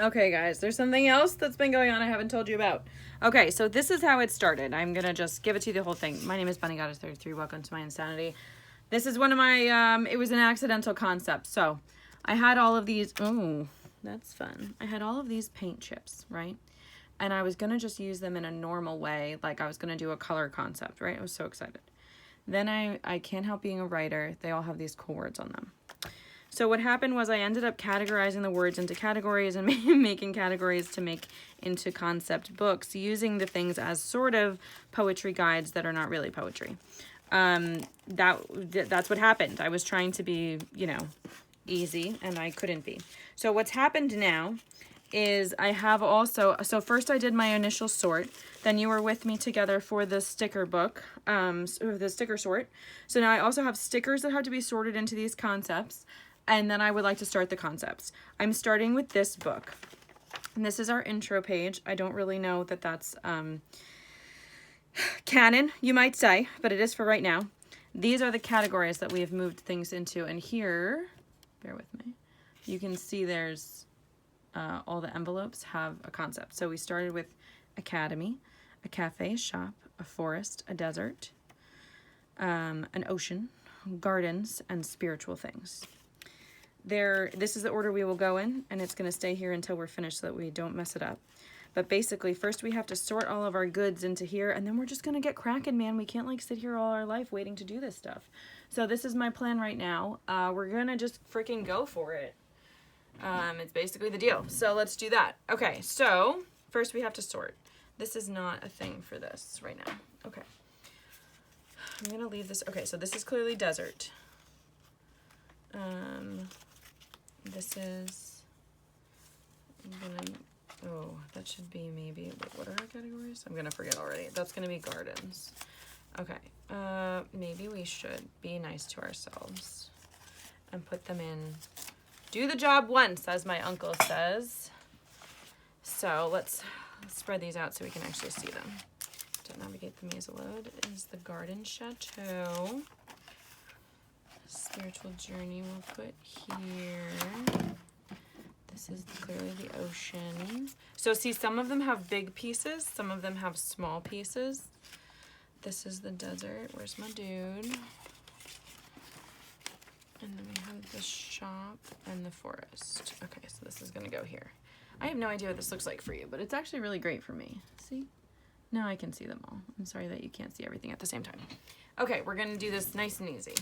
Okay, guys, there's something else that's been going on I haven't told you about. Okay, so this is how it started. I'm gonna just give it to you the whole thing. My name is Bunny Goddess 33. Welcome to my insanity. This is one of my, it was an accidental concept. So I had all of these, oh, that's fun. I had all of these paint chips, right? And I was gonna just use them in a normal way, like I was gonna do a color concept, right? I was so excited. Then I can't help being a writer. They all have these cool words on them. So what happened was I ended up categorizing the words into categories and making categories to make into concept books using the things as sort of poetry guides that are not really poetry. That's what happened. I was trying to be, easy, and I couldn't be. So what's happened now is I have also, so first I did my initial sort, then you were with me together for the sticker book, the sticker sort. So now I also have stickers that have to be sorted into these concepts, and then I would like to start the concepts. I'm starting with this book, and this is our intro page. I don't really know that that's canon, you might say, but it is for right now. These are the categories that we have moved things into, and here, bear with me, you can see there's all the envelopes have a concept. So we started with academy, a cafe, shop, a forest, a desert, an ocean, gardens, and spiritual things. This is the order we will go in, and it's going to stay here until we're finished so that we don't mess it up. But basically, first we have to sort all of our goods into here, and then we're just going to get cracking, man. We can't, sit here all our life waiting to do this stuff. So this is my plan right now. We're going to just freaking go for it. It's basically the deal. So let's do that. Okay, so first we have to sort. This is not a thing for this right now. Okay. I'm going to leave this. Okay, so this is clearly desert. This is, that should be maybe, what are our categories? I'm gonna forget already. That's gonna be gardens. Okay, maybe we should be nice to ourselves and put them in, do the job once, as my uncle says. So let's spread these out so we can actually see them. To navigate the maze load is the garden chateau. Spiritual journey we'll put here. This is clearly the ocean. So see, some of them have big pieces, some of them have small pieces. This is the desert. Where's my dude? And then we have the shop and the forest. Okay, so this is gonna go here. I have no idea what this looks like for you, but it's actually really great for me. See? Now I can see them all. I'm sorry that you can't see everything at the same time. Okay, we're gonna do this nice and easy.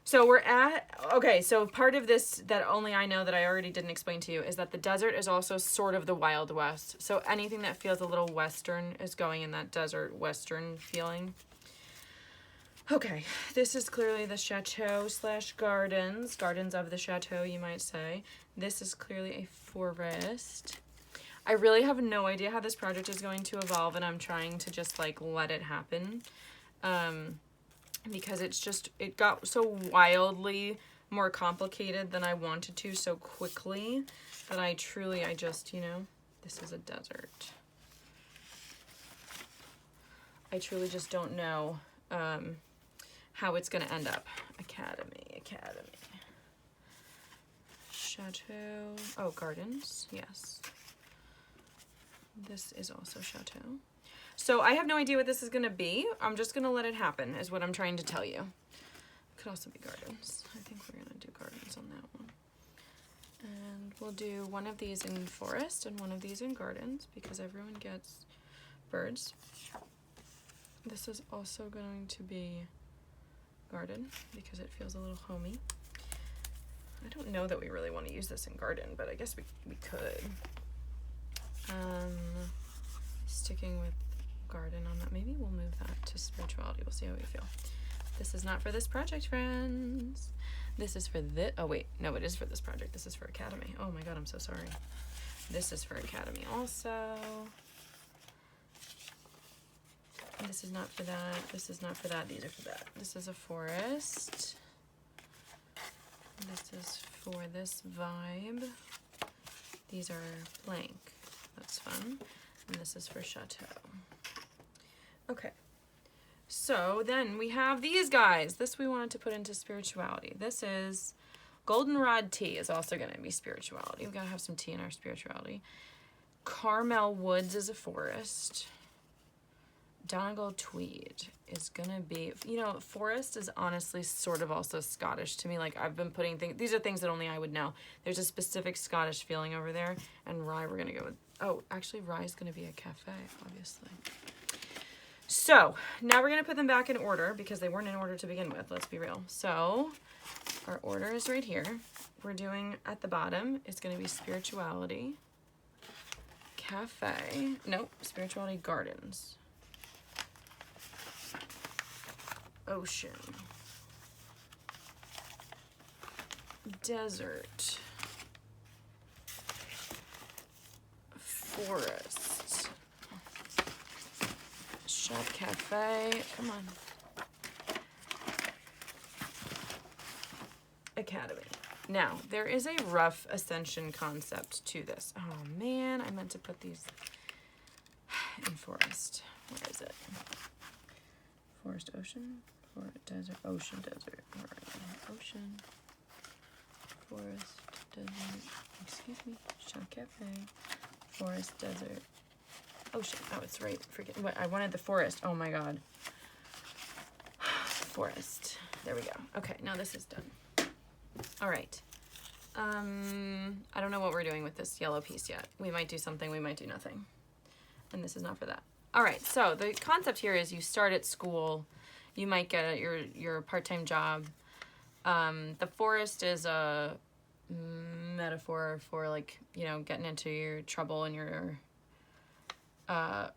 So we're at, okay, so part of this that only I know that I already didn't explain to you is that the desert is also sort of the Wild West. So anything that feels a little Western is going in that desert Western feeling. Okay, this is clearly the chateau / gardens. Gardens of the chateau, you might say. This is clearly a forest. I really have no idea how this project is going to evolve, and I'm trying to just let it happen. Because it got so wildly more complicated than I wanted to so quickly that I just, this is a desert. I truly just don't know how it's going to end up. Academy. Chateau. Oh, gardens. Yes. This is also chateau. So I have no idea what this is going to be. I'm just going to let it happen is what I'm trying to tell you. It could also be gardens. I think we're going to do gardens on that one. And we'll do one of these in forest and one of these in gardens because everyone gets birds. This is also going to be garden because it feels a little homey. I don't know that we really want to use this in garden, but I guess we could. Sticking with garden on that. Maybe we'll move that to spirituality. We'll see how we feel. This is not for this project, friends. This is for this. Oh, wait. No, it is for this project. This is for Academy. Oh, my God. I'm so sorry. This is for Academy also. This is not for that. This is not for that. These are for that. This is a forest. This is for this vibe. These are blank. That's fun. And this is for chateau. Okay. So then we have these guys. This we wanted to put into spirituality. This is Goldenrod tea is also going to be spirituality. We've got to have some tea in our spirituality. Carmel Woods is a forest. Donegal Tweed is going to be, you know, forest is honestly sort of also Scottish to me. Like, I've been putting things, these are things that only I would know. There's a specific Scottish feeling over there. And rye, we're going to go with, oh, actually rye is going to be a cafe, obviously. So now we're going to put them back in order because they weren't in order to begin with. Let's be real. So our order is right here. We're doing at the bottom, it's going to be spirituality, cafe, nope, spirituality, gardens, ocean, desert, forest, shop, cafe, come on, academy. Now, there is a rough ascension concept to this. Oh man, I meant to put these in forest. Where is it? Forest, ocean, forest, desert, ocean, desert. Where are you? Ocean, forest, desert, excuse me, shop, cafe, forest, desert, ocean. Oh, it's right, freaking, what, I wanted the forest. Oh my god. Forest. There we go. Okay, now this is done. All right. I don't know what we're doing with this yellow piece yet. We might do something, we might do nothing. And this is not for that. All right, so the concept here is you start at school, you might get your part-time job. The forest is a metaphor for, like, you know, getting into your trouble in your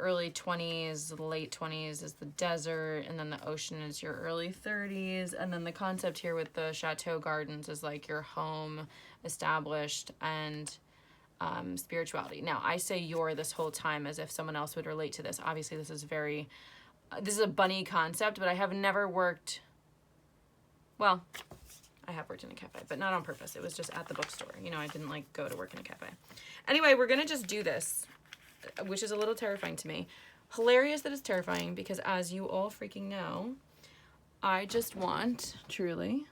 early 20s, late 20s is the desert, and then the ocean is your early 30s, and then the concept here with the Chateau Gardens is like your home, established, and spirituality. Now, I say "your" this whole time as if someone else would relate to this. Obviously, this is very, this is a bunny concept, but I have never worked, well, I have worked in a cafe, but not on purpose. It was just at the bookstore. You know, I didn't like go to work in a cafe. Anyway, we're gonna just do this, which is a little terrifying to me. Hilarious that it's terrifying because, as you all freaking know, I just want, truly,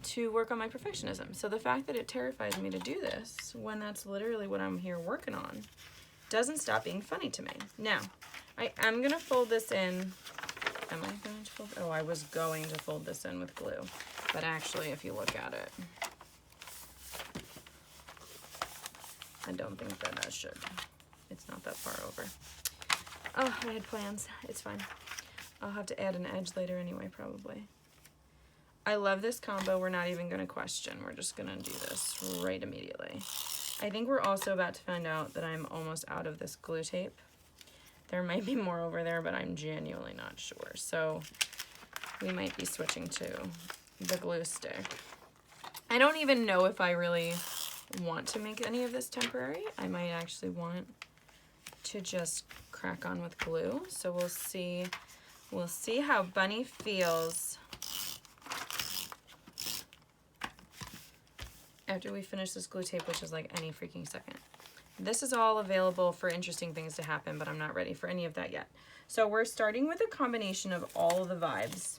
to work on my perfectionism. So the fact that it terrifies me to do this, when that's literally what I'm here working on, doesn't stop being funny to me. Now, I am going to fold this in. Am I going to fold? Oh, I was going to fold this in with glue. But actually, if you look at it, I don't think that I should. It's not that far over. Oh, I had plans. It's fine. I'll have to add an edge later anyway, probably. I love this combo. We're not even going to question. We're just going to do this right immediately. I think we're also about to find out that I'm almost out of this glue tape. There might be more over there, but I'm genuinely not sure. So we might be switching to the glue stick. I don't even know if I really want to make any of this temporary. I might actually want to just crack on with glue. So we'll see how Bunny feels after we finish this glue tape, which is like any freaking second. This is all available for interesting things to happen, but I'm not ready for any of that yet. So we're starting with a combination of all of the vibes.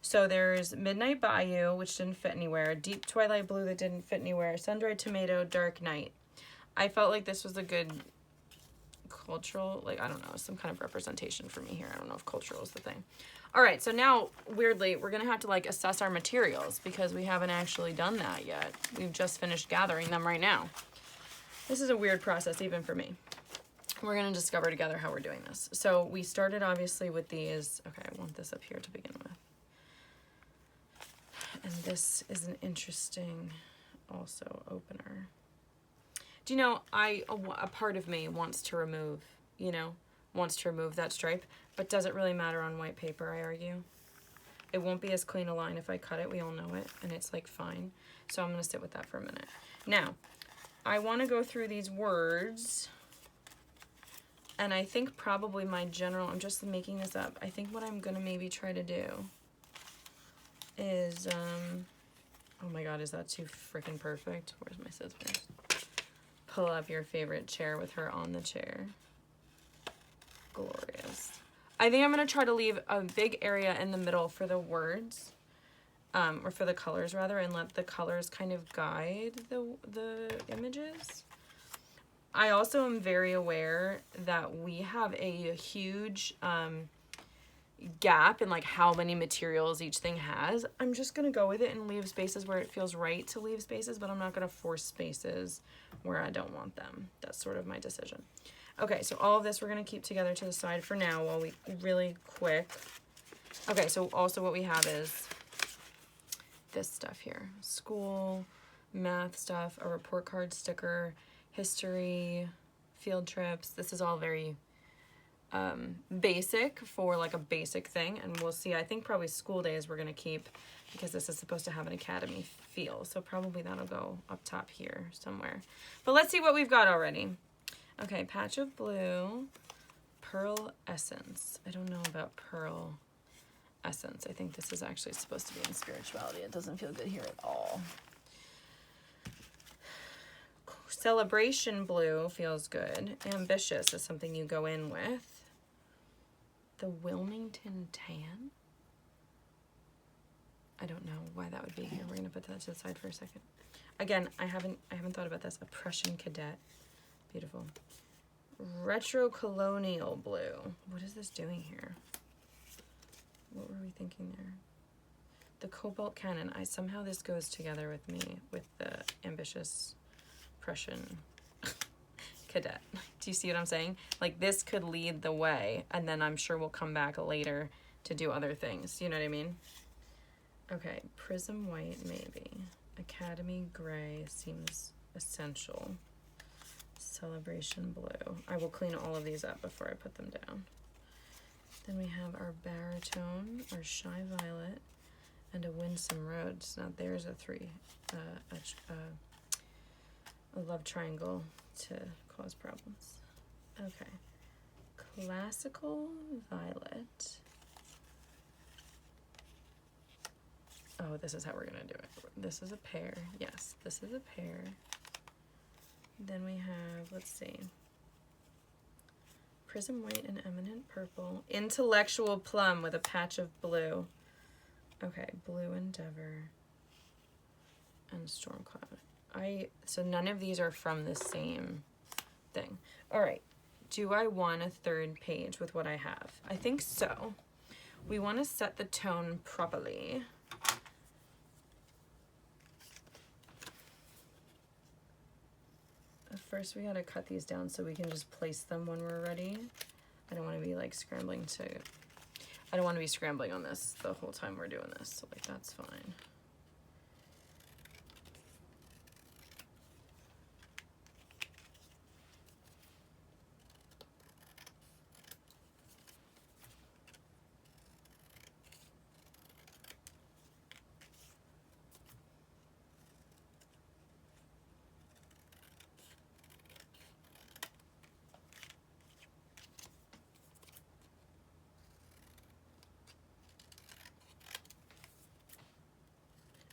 So there's Midnight Bayou, which didn't fit anywhere, Deep Twilight Blue that didn't fit anywhere, Sun-Dried Tomato, Dark Night. I felt like this was a good cultural, like, I don't know, some kind of representation for me here. I don't know if cultural is the thing. All right, so now, weirdly, we're gonna have to like assess our materials because we haven't actually done that yet. We've just finished gathering them right now. This is a weird process even for me. We're gonna discover together how we're doing this. So we started obviously with these. Okay, I want this up here to begin with. And this is an interesting also opener. Do you know, a part of me wants to remove, you know, wants to remove that stripe, but does it really matter on white paper, I argue? It won't be as clean a line if I cut it, we all know it, and it's like fine. So I'm gonna sit with that for a minute. Now, I wanna go through these words, and I think probably my general, I'm just making this up, I think what I'm gonna maybe try to do is, oh my god, is that too freaking perfect? Where's my scissors? Pull up your favorite chair with her on the chair. Glorious. I think I'm going to try to leave a big area in the middle for the words. or for the colors rather, and let the colors kind of guide the images. I also am very aware that we have a huge gap in like how many materials each thing has. I'm just gonna go with it and leave spaces where it feels right to leave spaces, but I'm not gonna force spaces where I don't want them. That's sort of my decision. Okay, so all of this we're gonna keep together to the side for now while we really quick. Okay, so also what we have is this stuff here. School, math stuff, a report card sticker, history, field trips. This is all very basic for like a basic thing, and we'll see. I think probably school days we're gonna keep because this is supposed to have an academy feel, so probably that'll go up top here somewhere. But let's see what we've got already. Okay, patch of blue, pearl essence. I don't know about pearl essence. I think this is actually supposed to be in spirituality. It doesn't feel good here at all. Celebration blue feels good. Ambitious is something you go in with. The Wilmington tan. I don't know why that would be here. We're gonna put that to the side for a second. Again, I haven't thought about this. Oppression cadet. Beautiful. Retro colonial blue. What is this doing here? What were we thinking there? The cobalt cannon. Somehow this goes together with me with the ambitious Prussian cadet. Do you see what I'm saying? Like this could lead the way, and then I'm sure we'll come back later to do other things. You know what I mean? Okay, prism white maybe. Academy gray seems essential. Celebration blue. I will clean all of these up before I put them down. Then we have our baritone, our shy violet, and a winsome rose. Now there's a love triangle to cause problems. Okay. Classical violet. Oh, this is how we're gonna do it. This is a pair. Yes, this is a pair. Then we have, let's see. Prism white and eminent purple. Intellectual plum with a patch of blue. Okay, blue endeavor. And storm cloud. So none of these are from the same thing. All right, do I want a third page with what I have? I think so. We want to set the tone properly. First we gotta cut these down so we can just place them when we're ready. I don't want to be like scrambling on this the whole time we're doing this, so like that's fine.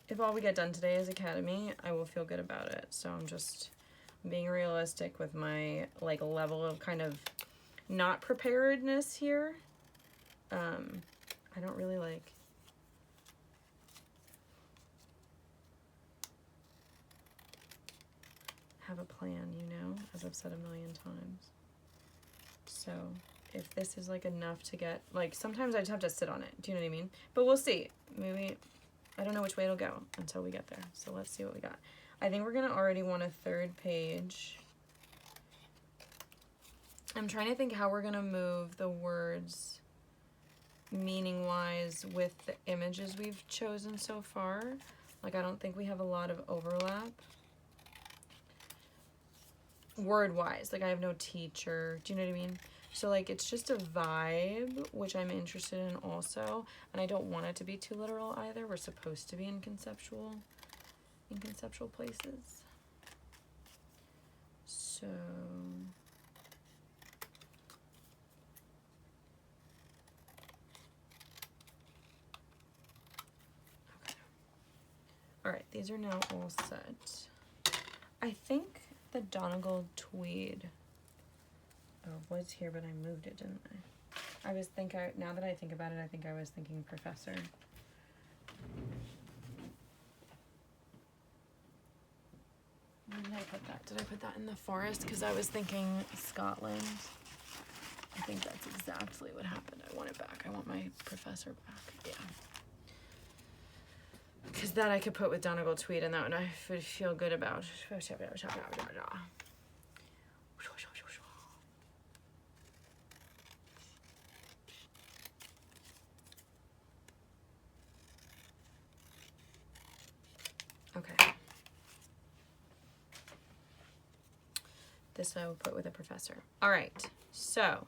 If all we get done today is academy, I will feel good about it. So I'm just being realistic with my like level of kind of not preparedness here. I don't really like have a plan, you know, as I've said a million times. So if this is like enough to get, like sometimes I just have to sit on it. Do you know what I mean? But we'll see. Maybe, I don't know which way it'll go until we get there. So let's see what we got. I think we're gonna already want a third page. I'm trying to think how we're gonna move the words meaning wise with the images we've chosen so far. Like I don't think we have a lot of overlap. Word wise, like I have no teacher. Do you know what I mean? So like it's just a vibe, which I'm interested in also, and I don't want it to be too literal either. We're supposed to be in conceptual places. So okay. All right, these are now all set. I think the Donegal tweed was here, but I moved it, didn't I? Now that I think about it, I think I was thinking professor. Did I put that in the forest? Because I was thinking Scotland. I think that's exactly what happened. I want it back. I want my professor back. Yeah. Because that I could put with Donegal tweed, and that one I would feel good about. Okay. This I will put with a professor. All right, so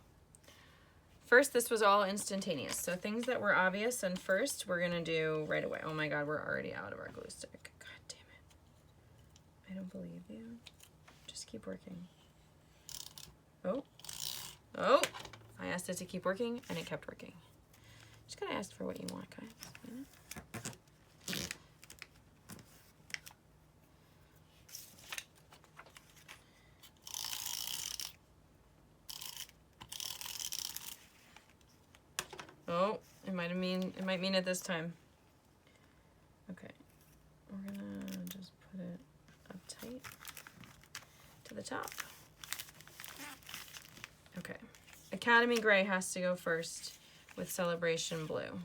first this was all instantaneous. So things that were obvious and first we're gonna do right away. Oh my God, we're already out of our glue stick. God damn it. I don't believe you. Just keep working. Oh, oh, I asked it to keep working and it kept working. Just gotta ask for what you want, guys. You know? Oh, it might mean it this time. Okay, we're gonna just put it up tight to the top. Okay, Academy Gray has to go first with Celebration Blue.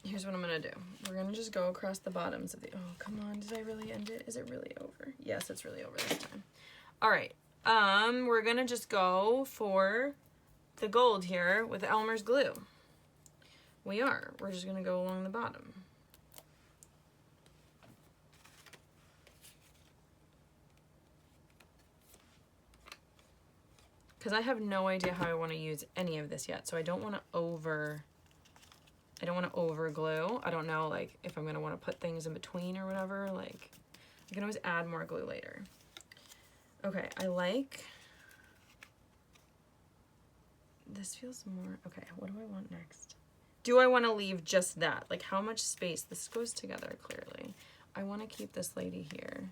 Here's what I'm gonna do. We're gonna just go across the bottoms of the, oh, come on, did I really end it? Is it really over? Yes, it's really over this time. All right, we're gonna just go for the gold here with Elmer's glue. We're just gonna go along the bottom. Because I have no idea how I want to use any of this yet, so I don't want to over glue. I don't know, like, if I'm gonna want to put things in between or whatever. Like, I can always add more glue later. Okay, I like, this feels more, okay, what do I want next? Do I want to leave just that? Like, how much space? This goes together clearly. I want to keep this lady here.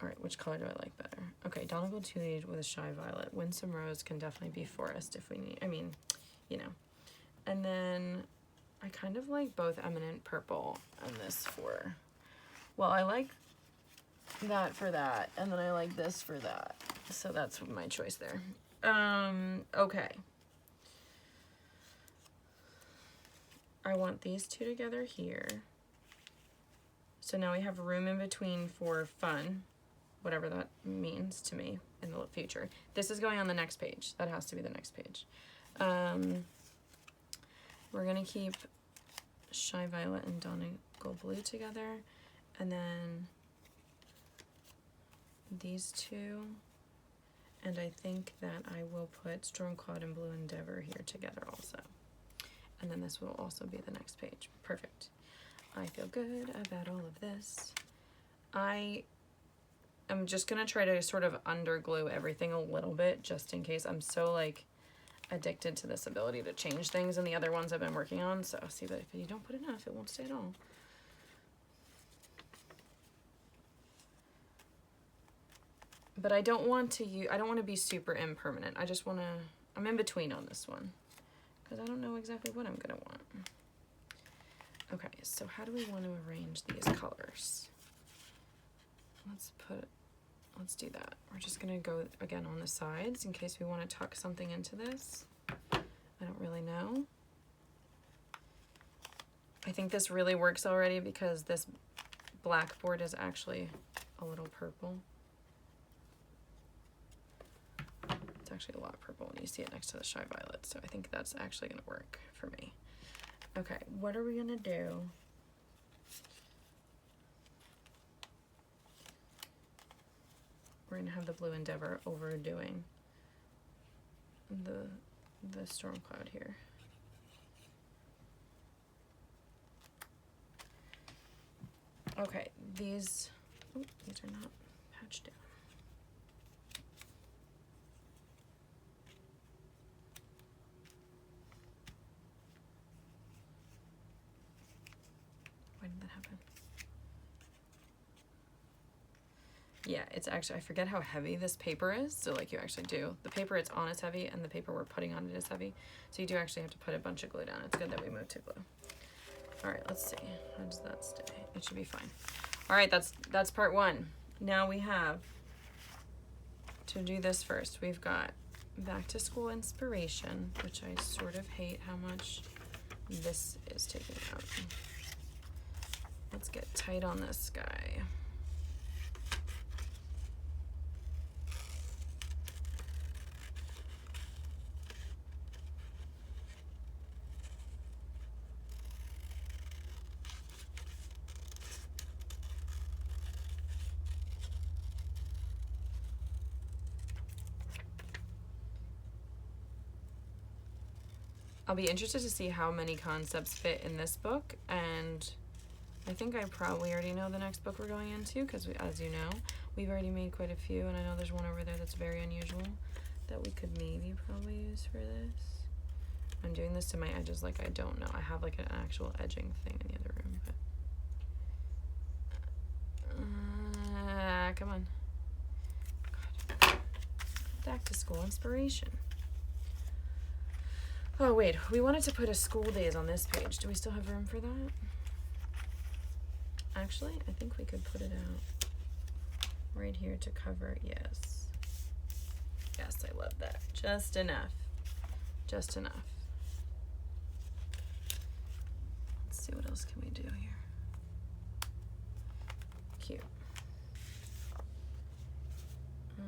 All right, which color do I like better? Okay, Donegal Tweed with a Shy Violet. Winsome Rose can definitely be forest if we need, I mean, you know. And then I kind of like both Eminent Purple and this for, well, I like that for that, and then I like this for that. So that's my choice there. Okay. I want these two together here. So now we have room in between for fun, whatever that means to me in the future. This is going on the next page. That has to be the next page. We're gonna keep Shy Violet and Donegal Blue together, and then these two, and I think that I will put Stormcloud and Blue Endeavor here together also. And then this will also be the next page. Perfect. I feel good about all of this. I'm just gonna try to sort of underglue everything a little bit just in case. I'm so like addicted to this ability to change things in the other ones I've been working on. So see, but if you don't put enough, it won't stay at all. But I don't want to be super impermanent. I just want to, I'm in between on this one because I don't know exactly what I'm gonna want. Okay, so how do we want to arrange these colors? Let's do that. We're just gonna go again on the sides in case we want to tuck something into this. I don't really know. I think this really works already because this blackboard is actually a little purple. It's actually a lot of purple when you see it next to the Shy Violet, so I think that's actually gonna work for me. Okay, what are we gonna do? We're gonna have the Blue Endeavor overdoing the Stormcloud here. Okay, these are not patched down. Why did that happen? Yeah, it's actually, I forget how heavy this paper is. So like you actually do, the paper it's on is heavy and the paper we're putting on it is heavy. So you do actually have to put a bunch of glue down. It's good that we moved to glue. All right, let's see. How does that stay? It should be fine. All right, that's part one. Now we have to do this first. We've got back to school inspiration, which I sort of hate how much this is taking out. Let's get tight on this guy. I'll be interested to see how many concepts fit in this book, and I think I probably already know the next book we're going into, because as you know, we've already made quite a few, and I know there's one over there that's very unusual that we could maybe probably use for this. I'm doing this to my edges like I don't know. I have like an actual edging thing in the other room, but come on. God. Back to school inspiration. Oh wait, we wanted to put a school days on this page. Do we still have room for that? Actually, I think we could put it out right here to cover, yes. Yes, I love that. Just enough. Just enough. Let's see, what else can we do here? Cute. Blue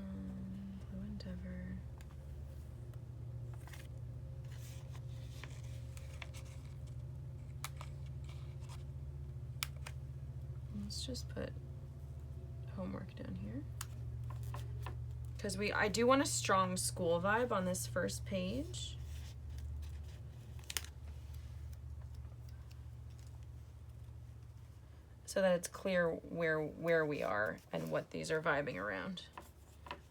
Endeavor. Let's just put homework down here. Because I do want a strong school vibe on this first page. So that it's clear where we are and what these are vibing around.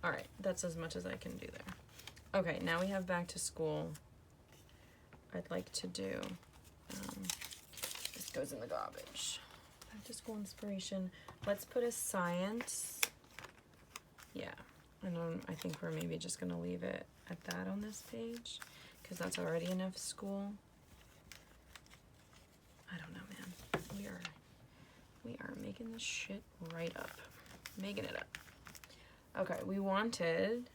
All right, that's as much as I can do there. Okay, now we have back to school. I'd like to do, this goes in the garbage. Back to school inspiration. Let's put a science. Yeah, and I think we're maybe just gonna leave it at that on this page because that's already enough school. I don't know, man. We are making this shit right up. Making it up. Okay, we wanted,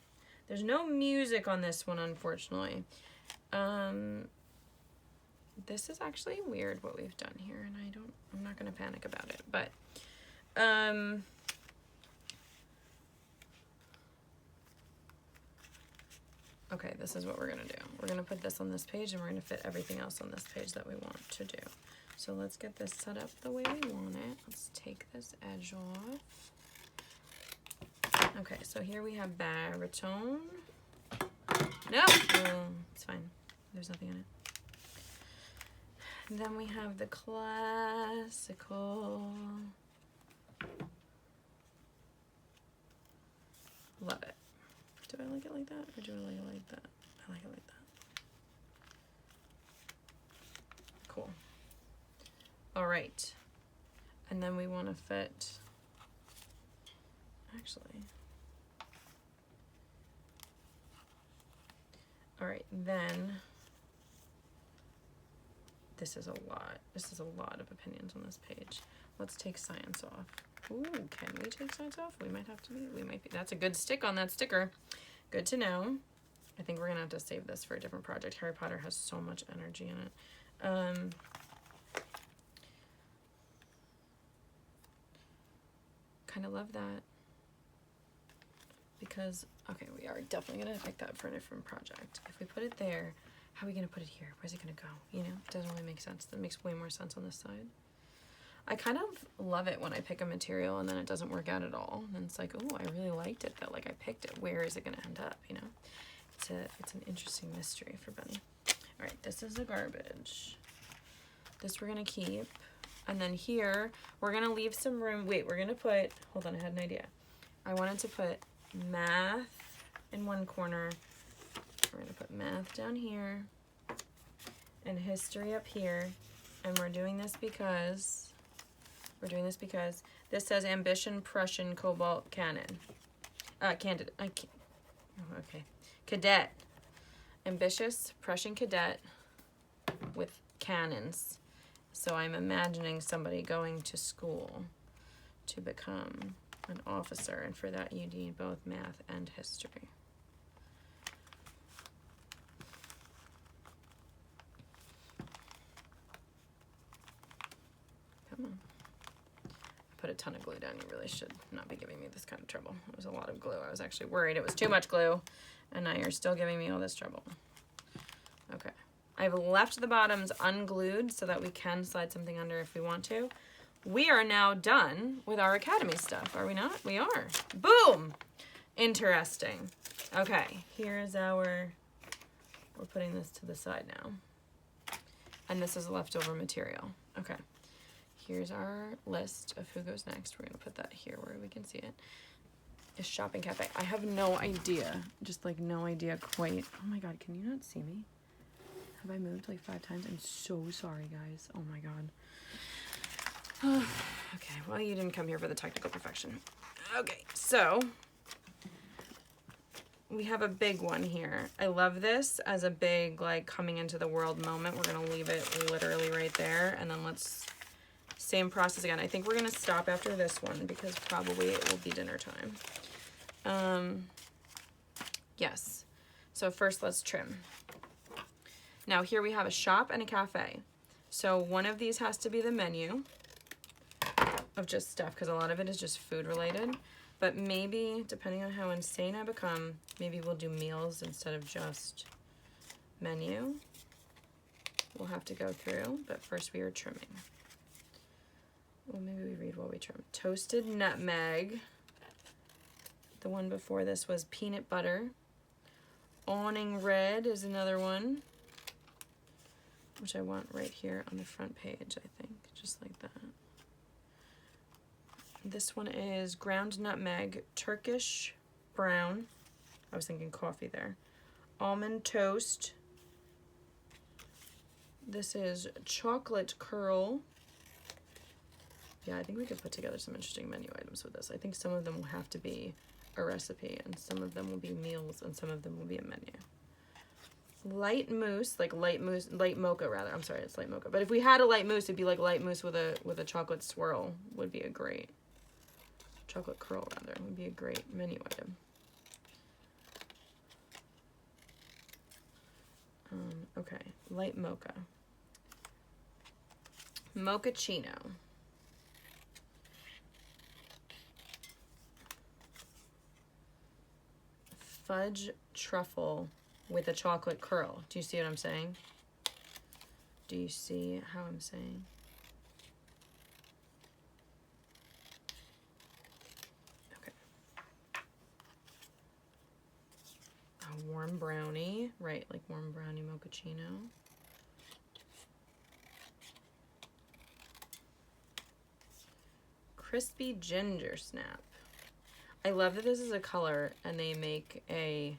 there's no music on this one, unfortunately. This is actually weird what we've done here, and I'm not gonna panic about it, but, okay, this is what we're gonna do. We're gonna put this on this page, and we're gonna fit everything else on this page that we want to do. So let's get this set up the way we want it. Let's take this edge off. Okay, so here we have baritone. No, it's fine. There's nothing in it. And then we have the classical. Love it. Do I like it like that, or do I like it like that? I like it like that. Cool. All right. And then we want to fit, actually. All right, then this is a lot. This is a lot of opinions on this page. Let's take science off. Ooh, can we take science off? We might have to be. We might be. That's a good stick on that sticker. Good to know. I think we're gonna have to save this for a different project. Harry Potter has so much energy in it. Kind of love that. Because, okay, we are definitely gonna pick that for a different project. If we put it there, how are we gonna put it here? Where's it gonna go? You know, it doesn't really make sense. That makes way more sense on this side. I kind of love it when I pick a material and then it doesn't work out at all. And it's like, oh, I really liked it though. Like I picked it. Where is it gonna end up? You know, it's an interesting mystery for Benny. All right, this is the garbage. This we're gonna keep. And then here, we're gonna leave some room. Wait, we're gonna put, hold on, I had an idea. I wanted to put math in one corner. We're gonna put math down here and history up here. And we're doing this because This says Ambition Prussian Cobalt Cannon. Candidate. I can't. Oh, okay. Cadet. Ambitious Prussian cadet with cannons. So I'm imagining somebody going to school to become an officer, and for that you need both math and history. Come on. I put a ton of glue down. You really should not be giving me this kind of trouble. It was a lot of glue. I was actually worried it was too much glue, and now you're still giving me all this trouble. Okay. I've left the bottoms unglued so that we can slide something under if we want to. We are now done with our Academy stuff, are we not? We are. Boom! Interesting. Okay, here's our, we're putting this to the side now. And this is leftover material. Okay, here's our list of who goes next. We're gonna put that here where we can see it. Is Shopping Cafe. I have no idea, just like no idea quite. Oh my God, can you not see me? Have I moved like 5 times? I'm so sorry, guys. Oh my God. Okay, well, you didn't come here for the technical perfection. Okay, so we have a big one here. I love this as a big, like, coming into the world moment. We're gonna leave it literally right there, and then let's, same process again. I think we're gonna stop after this one because probably it will be dinner time. Yes, so first let's trim. Now here we have a shop and a cafe. So one of these has to be the menu of just stuff, because a lot of it is just food related. But maybe, depending on how insane I become, maybe we'll do meals instead of just menu. We'll have to go through, but first we are trimming. Well, maybe we read while we trim. Toasted nutmeg. The one before this was peanut butter. Awning red is another one, which I want right here on the front page, I think, just like that. This one is ground nutmeg, Turkish brown. I was thinking coffee there. Almond toast. This is chocolate curl. Yeah, I think we could put together some interesting menu items with this. I think some of them will have to be a recipe, and some of them will be meals, and some of them will be a menu. Light mousse, like light mocha rather. I'm sorry, it's light mocha. But if we had a light mousse, it'd be like light mousse with a chocolate swirl. Would be a great chocolate curl rather. Would be a great menu item. Okay, light mocha. Mochaccino. Fudge truffle with a chocolate curl. Do you see what I'm saying? Do you see how I'm saying? Okay. A warm brownie, right, like warm brownie mochaccino. Crispy ginger snap. I love that this is a color and they make a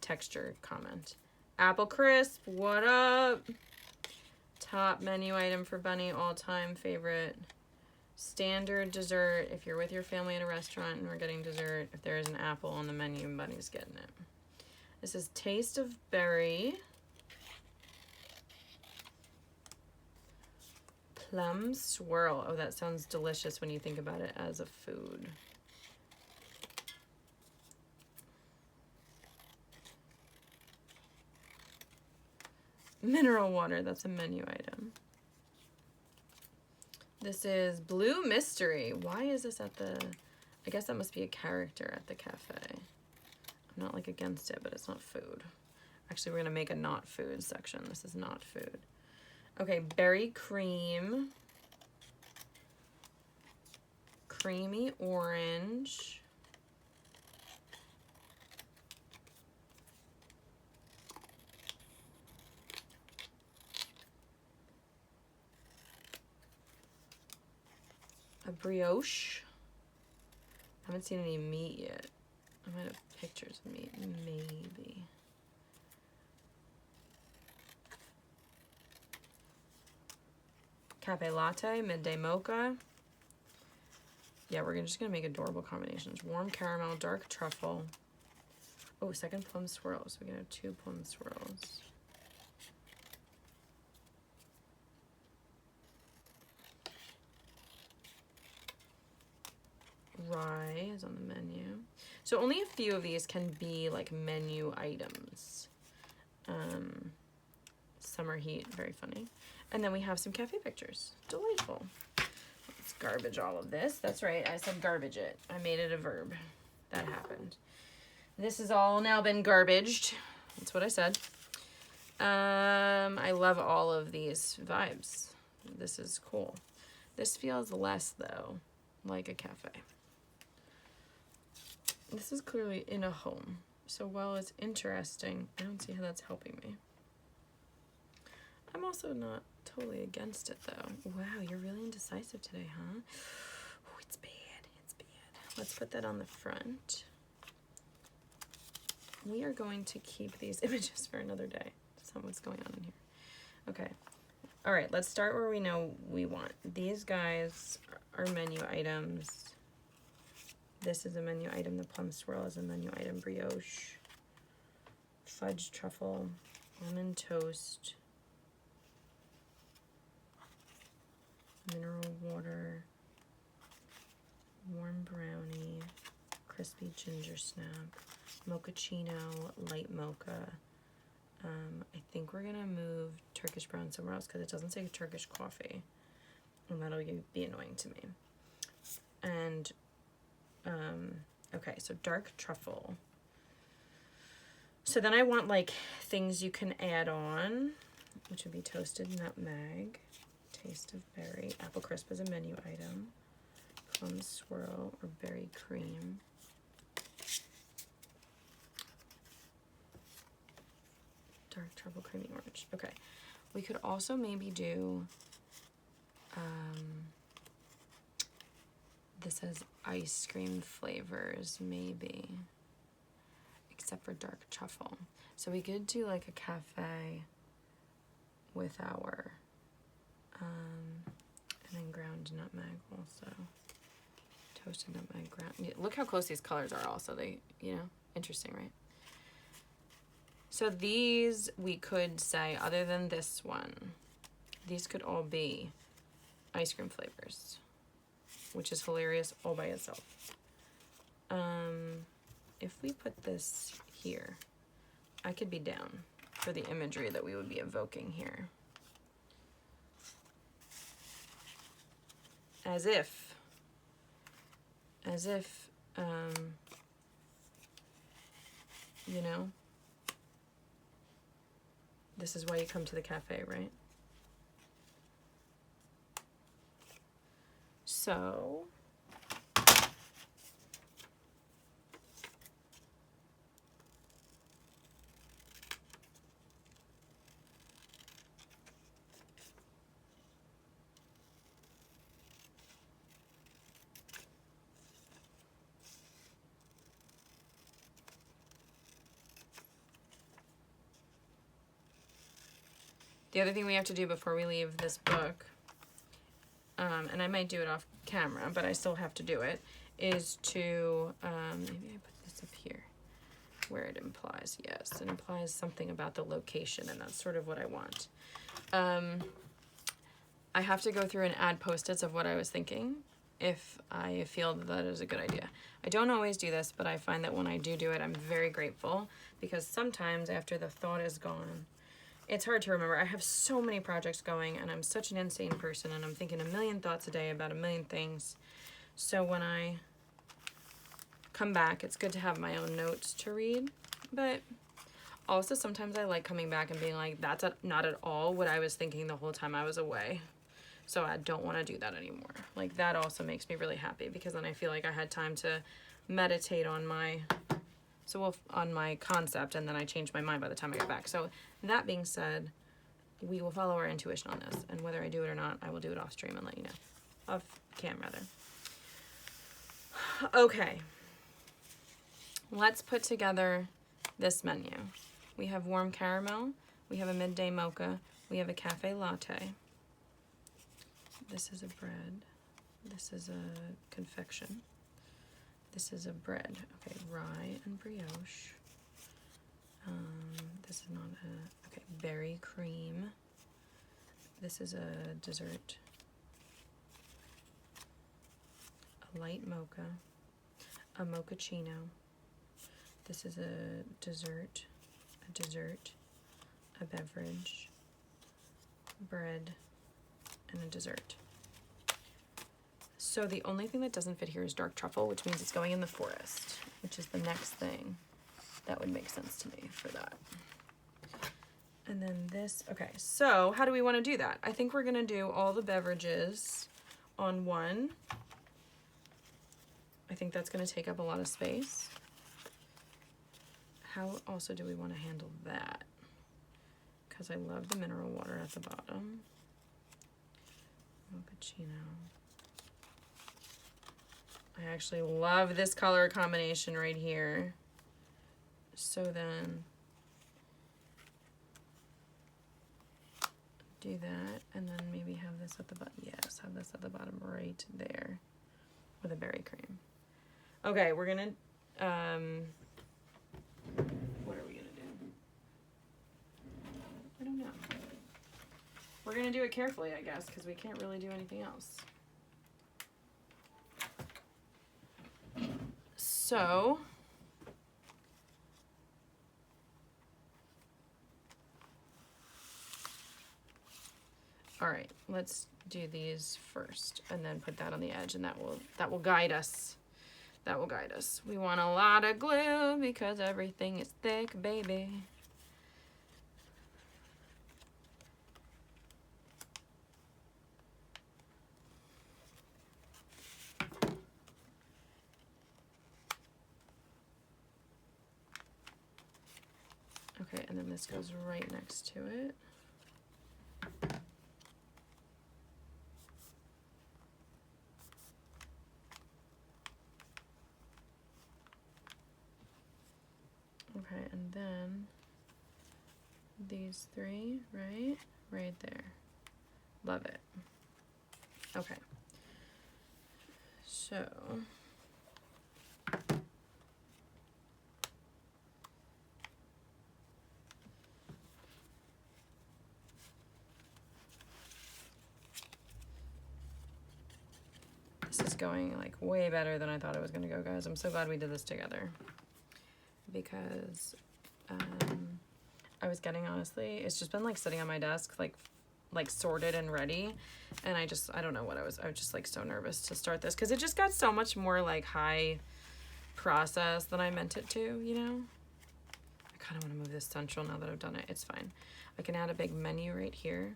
texture comment. Apple crisp, what up? Top menu item for Bunny, all-time favorite. Standard dessert, if you're with your family at a restaurant and we're getting dessert, if there is an apple on the menu, Bunny's getting it. This is Taste of Berry. Plum swirl. Oh, that sounds delicious when you think about it as a food. Mineral water, that's a menu item. This is Blue Mystery. Why is this at the, I guess that must be a character at the cafe. I'm not like against it, but it's not food. Actually, we're gonna make a not food section. This is not food. Okay, berry cream. Creamy orange. A brioche. I haven't seen any meat yet. I might have pictures of meat, maybe. Cafe latte, midday mocha. Yeah, we're just gonna make adorable combinations. Warm caramel, dark truffle. Oh, second plum swirl. So we're gonna have 2 plum swirls. Rye is on the menu. So only a few of these can be like menu items. Summer heat, very funny. And then we have some cafe pictures. Delightful. Let's garbage all of this. That's right, I said garbage it. I made it a verb. That happened. This has all now been garbaged. That's what I said. I love all of these vibes. This is cool. This feels less, though, like a cafe. This is clearly in a home. So while it's interesting, I don't see how that's helping me. I'm also not totally against it, though. Wow, you're really indecisive today, huh? Oh, it's bad. It's bad. Let's put that on the front. We are going to keep these images for another day. That's not what's going on in here. Okay. All right, let's start where we know we want. These guys are menu items. This is a menu item. The plum swirl is a menu item. Brioche. Fudge truffle. Almond toast. Mineral water. Warm brownie. Crispy ginger snap. Mochaccino. Light mocha. I think we're gonna move Turkish brown somewhere else because it doesn't say Turkish coffee. And that'll be annoying to me. And okay, so dark truffle. So then I want like things you can add on, which would be toasted nutmeg, taste of berry, apple crisp is a menu item, plum swirl or berry cream. Dark truffle creamy orange. Okay, we could also maybe do this says ice cream flavors, maybe, except for dark truffle. So we could do like a cafe with our, and then ground nutmeg also. Toasted nutmeg, ground. Yeah, look how close these colors are also. They, you know, interesting, right? So these we could say, other than this one, these could all be ice cream flavors, which is hilarious all by itself. If we put this here, I could be down for the imagery that we would be evoking here. As if, you know, this is why you come to the cafe, right? So, the other thing we have to do before we leave this book, and I might do it off camera, but I still have to do it, is to, maybe I put this up here, where it implies, yes, it implies something about the location, and that's sort of what I want. I have to go through and add post-its of what I was thinking, if I feel that is a good idea. I don't always do this, but I find that when I do it, I'm very grateful, because sometimes after the thought is gone, it's hard to remember. I have so many projects going, and I'm such an insane person, and I'm thinking a million thoughts a day about a million things. So when I come back, it's good to have my own notes to read, but also sometimes I like coming back and being like, that's not at all what I was thinking the whole time I was away. So I don't want to do that anymore. Like, that also makes me really happy, because then I feel like I had time to meditate on my concept, and then I changed my mind by the time I get back. So that being said, we will follow our intuition on this, and whether I do it or not, I will do it off stream and let you know. Off cam, rather. Okay. Let's put together this menu. We have warm caramel, we have a midday mocha, we have a cafe latte. This is a bread. This is a confection. This is a bread. Okay, rye and brioche. This is not a, okay, berry cream. This is a dessert. A light mocha. A mochaccino. This is a dessert, a beverage, bread, and a dessert. So the only thing that doesn't fit here is dark truffle, which means it's going in the forest, which is the next thing that would make sense to me for that. And then this, okay, so how do we want to do that? I think we're gonna do all the beverages on one. I think that's gonna take up a lot of space. How also do we want to handle that? Because I love the mineral water at the bottom. Mochaccino. I actually love this color combination right here. So then do that, and then maybe have this at the bottom. Yes, have this at the bottom right there with a berry cream. Okay, we're gonna, what are we gonna do? I don't know. We're gonna do it carefully, I guess, because we can't really do anything else. So, all right, let's do these first and then put that on the edge, and that will guide us. That will guide us. We want a lot of glue because everything is thick, baby. Okay, and then this goes right next to it. Okay, and then these three, right? Right there. Love it. Okay. So, this is going like way better than I thought it was gonna go, guys. I'm so glad we did this together because I was getting, honestly, it's just been like sitting on my desk, like sorted and ready, and I don't know what I was just like so nervous to start this because it just got so much more like high process than I meant it to, you know. I kind of want to move this central now that I've done it. It's fine. I can add a big menu right here.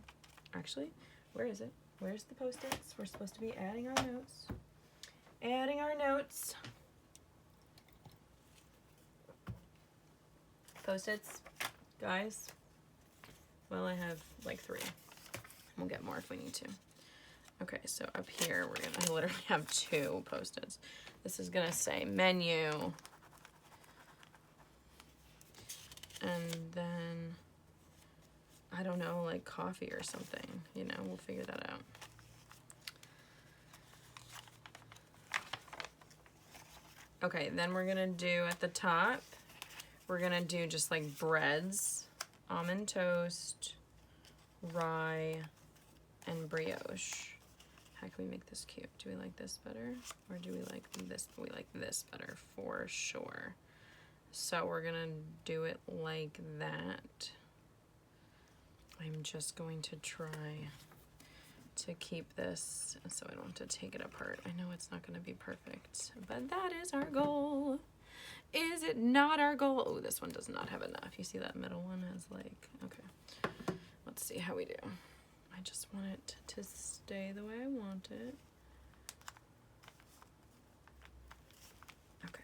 Actually, where is it? Where's the post-its? We're supposed to be adding our notes. Adding our notes. Post-its, guys. Well, I have like 3. We'll get more if we need to. Okay, so up here, I literally have 2 post-its. This is gonna say menu. And then, I don't know, like coffee or something, you know, we'll figure that out. Okay, then we're gonna do at the top, we're gonna do just like breads, almond toast, rye, and brioche. How can we make this cute? Do we like this better? Or do we like this? We like this better for sure. So we're gonna do it like that. I'm just going to try to keep this so I don't have to take it apart. I know it's not gonna be perfect, but that is our goal. Is it not our goal? Oh, this one does not have enough. You see that middle one has like, okay. Let's see how we do. I just want it to stay the way I want it. Okay.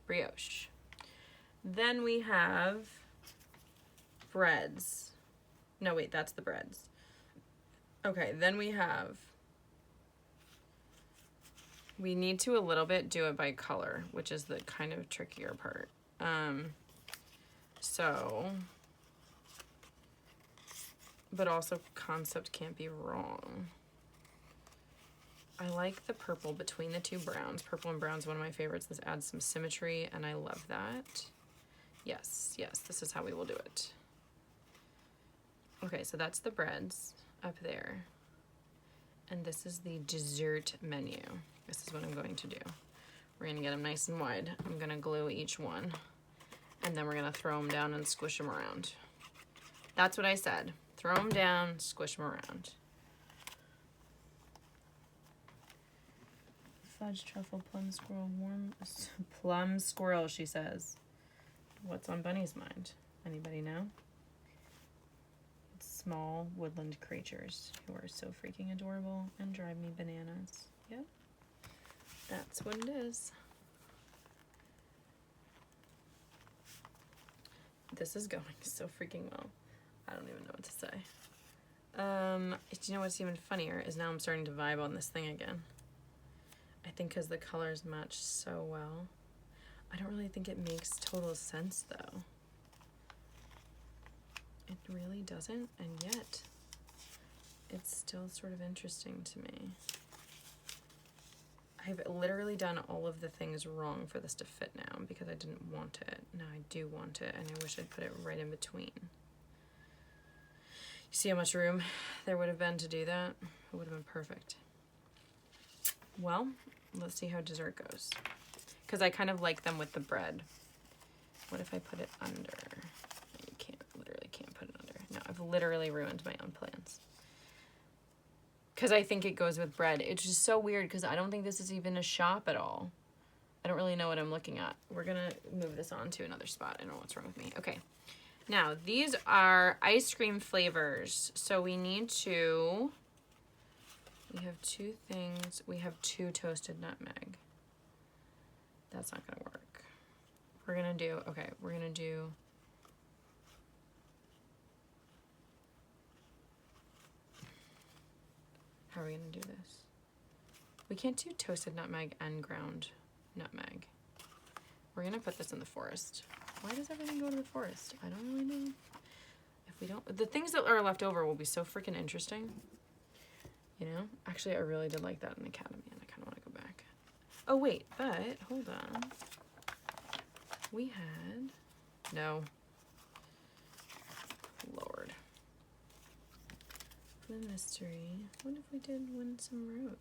Brioche. Then we have breads. No, wait, that's the breads. Okay, then we need to a little bit do it by color, which is the kind of trickier part. But also concept can't be wrong. I like the purple between the two browns. Purple and brown is one of my favorites. This adds some symmetry, and I love that. Yes, yes, this is how we will do it. Okay, so that's the breads up there. And this is the dessert menu. This is what I'm going to do. We're gonna get them nice and wide. I'm gonna glue each one, and then we're gonna throw them down and squish them around. That's what I said. Throw them down, squish them around. Fudge, truffle, plum squirrel, warm plum squirrel, she says. What's on Bunny's mind? Anybody know? It's small woodland creatures who are so freaking adorable and drive me bananas. Yep. That's what it is. This is going so freaking well. I don't even know what to say. Do you know what's even funnier is now I'm starting to vibe on this thing again. I think because the colors match so well. I don't really think it makes total sense though. It really doesn't, and yet it's still sort of interesting to me. I've literally done all of the things wrong for this to fit now because I didn't want it. Now I do want it, and I wish I'd put it right in between. You see how much room there would have been to do that? It would have been perfect. Well, let's see how dessert goes. Because I kind of like them with the bread. What if I put it under? You can't, literally can't put it under. No, I've literally ruined my own plans. Because I think it goes with bread. It's just so weird because I don't think this is even a shop at all. I don't really know what I'm looking at. We're going to move this on to another spot. I don't know what's wrong with me. Okay. Now, these are ice cream flavors. So we need to... We have two things. We have 2 toasted nutmeg. That's not gonna work. We're gonna do, okay, we're gonna do, how are we gonna do this? We can't do toasted nutmeg and ground nutmeg. We're gonna put this in the forest. Why does everything go to the forest? I don't really know. If we don't, the things that are left over will be so freaking interesting. You know? Actually, I really did like that in Academy, and I kind of want to go back. Oh, wait, but, hold on. We had, no. Lord. The mystery. What if we did Winsome Rose?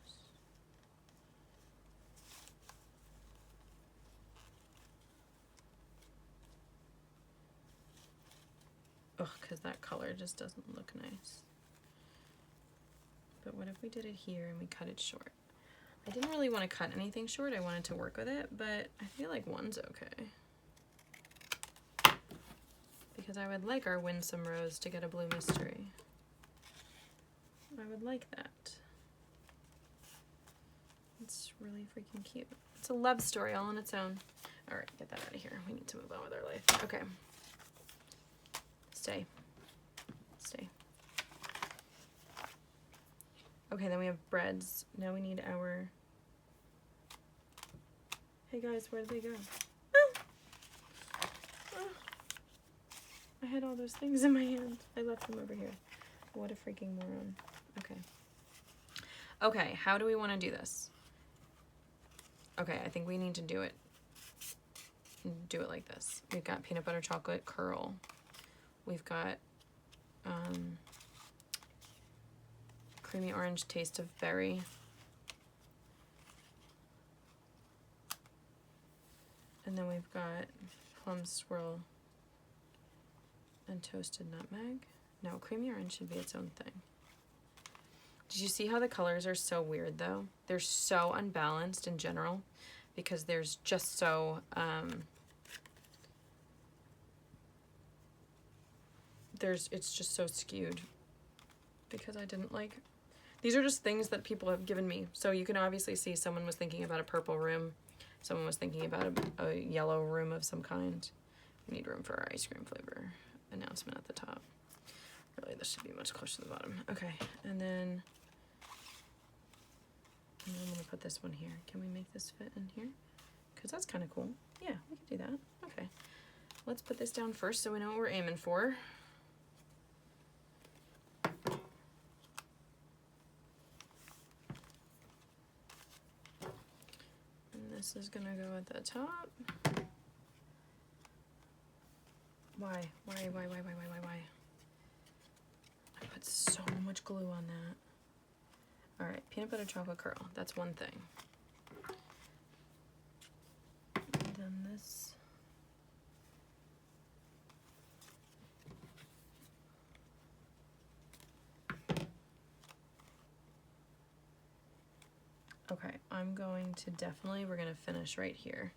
Ugh, because that color just doesn't look nice. But what if we did it here and we cut it short? I didn't really want to cut anything short. I wanted to work with it, but I feel like 1's okay. Because I would like our Winsome Rose to get a blue mystery. I would like that. It's really freaking cute. It's a love story all on its own. All right, get that out of here. We need to move on with our life. Okay. Stay. Stay. Okay, then we have breads. Now we need our... Hey guys, where did they go? I had all those things in my hand. I left them over here. What a freaking moron. Okay. Okay, how do we want to do this? Okay, I think we need to do it like this. We've got peanut butter chocolate curl. We've got creamy orange taste of berry. And then we've got plum swirl and toasted nutmeg. No, creamy orange should be its own thing. Did you see how the colors are so weird though? They're so unbalanced in general because there's just so it's just so skewed because I didn't like. These are just things that people have given me. So you can obviously see someone was thinking about a purple room. Someone was thinking about a yellow room of some kind. We need room for our ice cream flavor announcement at the top. Really, this should be much closer to the bottom. Okay, and then I'm gonna put this one here. Can we make this fit in here? Because that's kind of cool. Yeah, we can do that. Okay, let's put this down first so we know what we're aiming for. This is gonna go at the top. Why? I put so much glue on that. All right, peanut butter chocolate curl. That's one thing. And then this. Okay, I'm going to definitely, we're gonna finish right here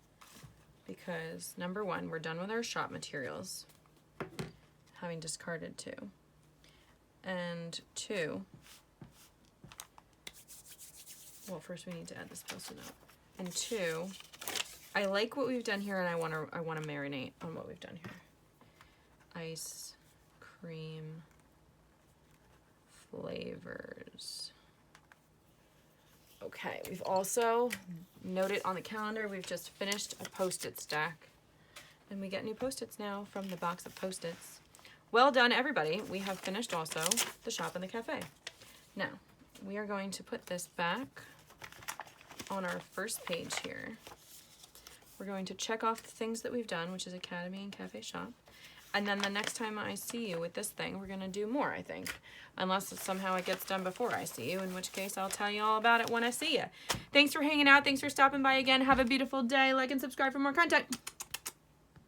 because number one, we're done with our shop materials, having discarded 2. And 2, well, first we need to add this Post-it note. And 2, I like what we've done here, and I wanna marinate on what we've done here. Ice cream flavors. Okay, we've also noted on the calendar, we've just finished a Post-it stack. And we get new Post-its now from the box of Post-its. Well done, everybody. We have finished also the shop and the cafe. Now, we are going to put this back on our first page here. We're going to check off the things that we've done, which is Academy and Cafe Shop. And then the next time I see you with this thing, we're gonna do more, I think. Unless somehow it gets done before I see you, in which case I'll tell you all about it when I see you. Thanks for hanging out. Thanks for stopping by again. Have a beautiful day. Like and subscribe for more content.